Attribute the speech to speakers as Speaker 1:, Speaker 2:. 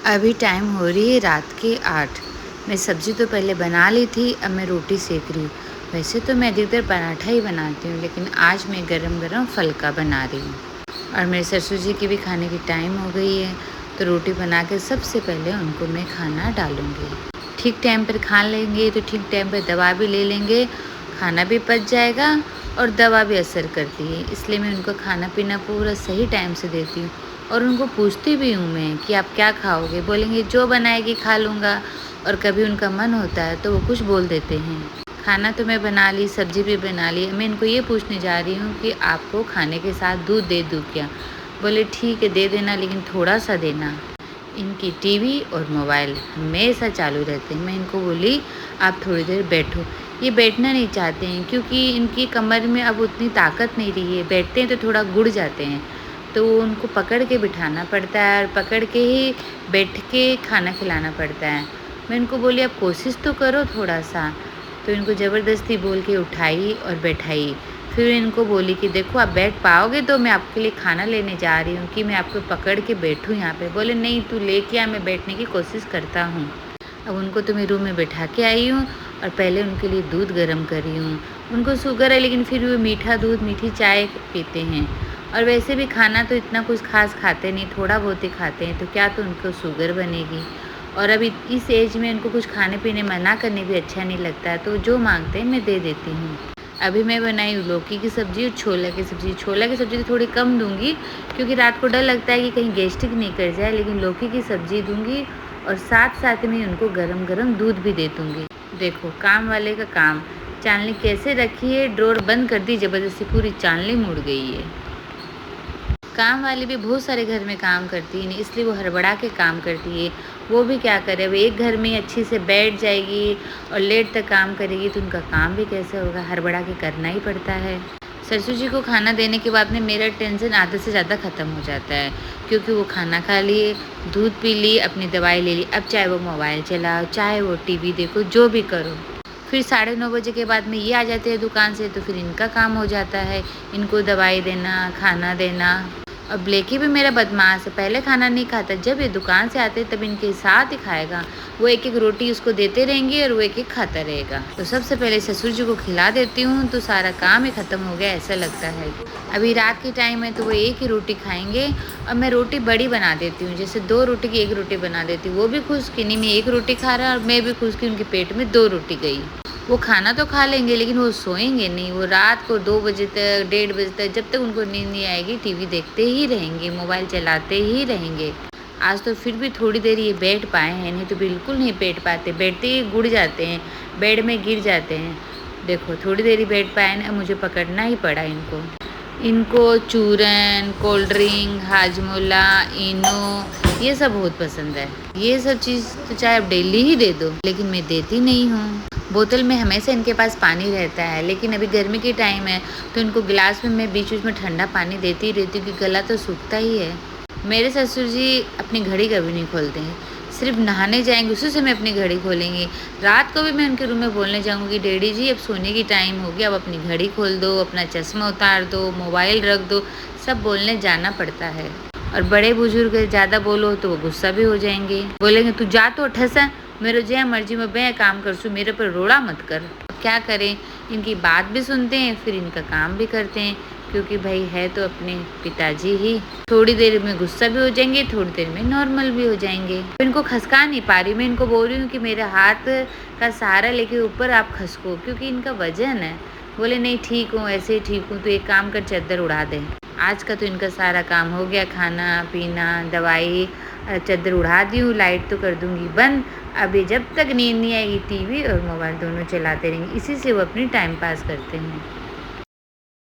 Speaker 1: ابھی ٹائم ہو رہی ہے رات کے 8۔ میں سبزی تو پہلے بنا لی تھی، اب میں روٹی سیک رہی ہوں۔ ویسے تو میں ادھکتر پراٹھا ہی بناتی ہوں، لیکن آج میں گرم گرم پھلکا بنا رہی ہوں۔ اور میرے سسر جی کی بھی کھانے کی ٹائم ہو گئی ہے، تو روٹی بنا کے سب سے پہلے ان کو میں کھانا ڈالوں گی۔ ٹھیک ٹائم پر کھا لیں گے تو ٹھیک ٹائم پر دوا بھی لے لیں گے، کھانا بھی پچ جائے گا اور دوا بھی اثر کرتی ہے۔ اس لیے میں ان کو کھانا پینا پورا صحیح ٹائم سے دیتی ہوں، اور ان کو پوچھتی بھی ہوں میں کہ آپ کیا کھاؤ گے؟ بولیں گے جو بنائے گی کھا لوں گا، اور کبھی ان کا من ہوتا ہے تو وہ کچھ بول دیتے ہیں۔ کھانا تو میں بنا لی، سبزی بھی بنا لی، میں ان کو یہ پوچھنے جا رہی ہوں کہ آپ کو کھانے کے ساتھ دودھ دے دوں کیا؟ بولے ٹھیک ہے دے دینا، لیکن تھوڑا سا دینا۔ ان کی ٹی وی اور موبائل ہمیشہ چالو رہتے ہیں۔ میں ان کو بولی آپ تھوڑی دیر بیٹھو، یہ بیٹھنا نہیں چاہتے ہیں کیونکہ ان کی کمر میں اب اتنی طاقت نہیں رہی ہے، بیٹھتے ہیں تو تھوڑا گڑ جاتے ہیں، تو ان کو پکڑ کے بٹھانا پڑتا ہے اور پکڑ کے ہی بیٹھ کے کھانا کھلانا پڑتا ہے۔ میں ان کو بولی اب کوشش تو کرو تھوڑا سا، تو ان کو زبردستی بول کے اٹھائی اور بیٹھائی۔ پھر ان کو بولی کہ دیکھو آپ بیٹھ پاؤ گے تو میں آپ کے لیے کھانا لینے جا رہی ہوں کہ میں آپ کو پکڑ کے بیٹھوں یہاں پہ؟ بولے نہیں تو لے کے آ، میں بیٹھنے کی کوشش کرتا ہوں۔ اب ان کو تو میں روم میں بٹھا کے آئی ہوں، اور پہلے ان کے لیے دودھ گرم کری ہوں۔ ان کو شوگر ہے، لیکن پھر وہ میٹھا دودھ میٹھی چائے پیتے ہیں، اور ویسے بھی کھانا تو اتنا کچھ خاص کھاتے نہیں، تھوڑا بہت ہی کھاتے ہیں، تو کیا تو ان کو شوگر بنے گی؟ اور اب اس ایج میں ان کو کچھ کھانے پینے منع کرنے بھی اچھا نہیں لگتا ہے، تو جو مانگتے ہیں میں دے دیتی ہوں۔ ابھی میں بنائی ہوں لوکی کی سبزی اور چھولا کی سبزی۔ چھولا کی سبزی تو تھوڑی کم دوں گی کیونکہ رات کو ڈر لگتا ہے کہ کہیں گیسٹرک نہیں کر جائے، لیکن لوکی کی سبزی دوں گی، اور ساتھ ساتھ میں ان کو گرم گرم دودھ بھی دے دوں گی۔ دیکھو کام والے کا کام، چالنی کیسے رکھی ہے، ڈور بند کر دی، زبردستی پوری چالنی مڑ گئی ہے۔ کام والی بھی بہت سارے گھر میں کام کرتی ہے، اس لیے وہ ہڑبڑا کے کام کرتی ہے۔ وہ بھی کیا کرے، وہ ایک گھر میں اچھی سے بیٹھ جائے گی اور لیٹ تک کام کرے گی، تو ان کا کام بھی کیسے ہوگا؟ ہڑبڑا کے کرنا ہی پڑتا ہے۔ سسر جی کو کھانا دینے کے بعد میں میرا ٹینشن آدھے سے زیادہ ختم ہو جاتا ہے، کیونکہ وہ کھانا کھا لیے، دودھ پی لی، اپنی دوائی لے لی، اب چاہے وہ موبائل چلاؤ، چاہے وہ ٹی وی دیکھو، جو بھی کرو۔ پھر 9:30 بجے کے بعد میں یہ آ جاتے ہیں دکان سے، تو پھر ان کا کام ہو جاتا ہے، ان کو دوائی دینا، کھانا دینا۔ اور بلیکی بھی میرا بدماش ہے، پہلے کھانا نہیں کھاتا، جب یہ دکان سے آتے تب ان کے ساتھ ہی کھائے گا۔ وہ ایک ایک روٹی اس کو دیتے رہیں گے اور وہ ایک ایک کھاتا رہے گا۔ تو سب سے پہلے سسر جی کو کھلا دیتی ہوں تو سارا کام ہی ختم ہو گیا ایسا لگتا ہے۔ ابھی رات کی ٹائم ہے تو وہ ایک ہی روٹی کھائیں گے، اور میں روٹی بڑی بنا دیتی ہوں، جیسے 2 روٹی کی 1 روٹی بنا دیتی ہوں۔ وہ بھی خوش کہ نہیں میں 1 روٹی کھا رہا، اور میں بھی خوش کہ ان کے پیٹ میں 2 روٹی گئی۔ وہ کھانا تو کھا لیں گے لیکن وہ سوئیں گے نہیں، وہ رات کو 2 بجے تک 1:30 بجے تک جب تک ان کو نیند نہیں آئے گی ٹی وی دیکھتے ہی رہیں گے، موبائل چلاتے ہی رہیں گے۔ آج تو پھر بھی تھوڑی دیر یہ بیٹھ پائے ہیں، نہیں تو بالکل نہیں بیٹھ پاتے، بیٹھتے ہی گڑ جاتے ہیں، بیڈ میں گر جاتے ہیں۔ دیکھو تھوڑی دیر ہی بیٹھ پائے نا، مجھے پکڑنا ہی پڑا ان کو۔ ان کو چورن، کولڈ ڈرنک، ہاجمولا، اینو، یہ سب بہت پسند ہے۔ یہ سب چیز تو چاہے اب ڈیلی ہی دے دو، لیکن میں دیتی نہیں ہوں۔ بوتل میں ہمیشہ ان کے پاس پانی رہتا ہے، لیکن ابھی گرمی کی ٹائم ہے تو ان کو گلاس میں بیچ بیچ میں ٹھنڈا پانی دیتی رہتی ہوں کہ گلا تو سوکھتا ہی ہے۔ میرے سسر جی اپنی گھڑی کبھی نہیں کھولتے ہیں، صرف نہانے جائیں گے اسی سے میں اپنی گھڑی کھولیں گی۔ رات کو بھی میں ان کے روم میں بولنے جاؤں گی ڈیڈی جی اب سونے کی ٹائم ہو گیا، اب اپنی گھڑی کھول دو، اپنا چشمہ اتار دو، موبائل رکھ دو، سب بولنے جانا پڑتا ہے۔ اور بڑے بزرگ زیادہ بولو تو وہ غصہ بھی ہو جائیں گے، بولیں گے تو جا تو ٹھسا، میرے جے مرضی میں بے کام کرسو، میرے پر روڑا مت کر۔ کیا کریں، ان کی بات بھی سنتے ہیں پھر ان کا کام بھی کرتے ہیں، کیونکہ بھائی ہے تو اپنے پتا جی ہی۔ تھوڑی دیر میں غصہ بھی ہو جائیں گے، تھوڑی دیر میں نارمل بھی ہو جائیں گے۔ ان کو کھسکا نہیں پا رہی، میں ان کو بول رہی ہوں کہ میرے ہاتھ کا سہارا لے کے اوپر آپ کھسکو، کیونکہ ان کا وزن ہے۔ بولے نہیں ٹھیک ہوں، ایسے ہی ٹھیک ہوں، تو ایک کام کر چادر اڑا دے۔ آج کا تو ان کا سارا کام ہو گیا، کھانا پینا دوائی، چادر اڑا دی ہوں، لائٹ تو کر دوں گی بند۔ ابھی جب تک نیند نہیں آئے گی ٹی وی اور موبائل دونوں چلاتے رہیں گے، اسی سے وہ اپنی ٹائم پاس کرتے ہیں۔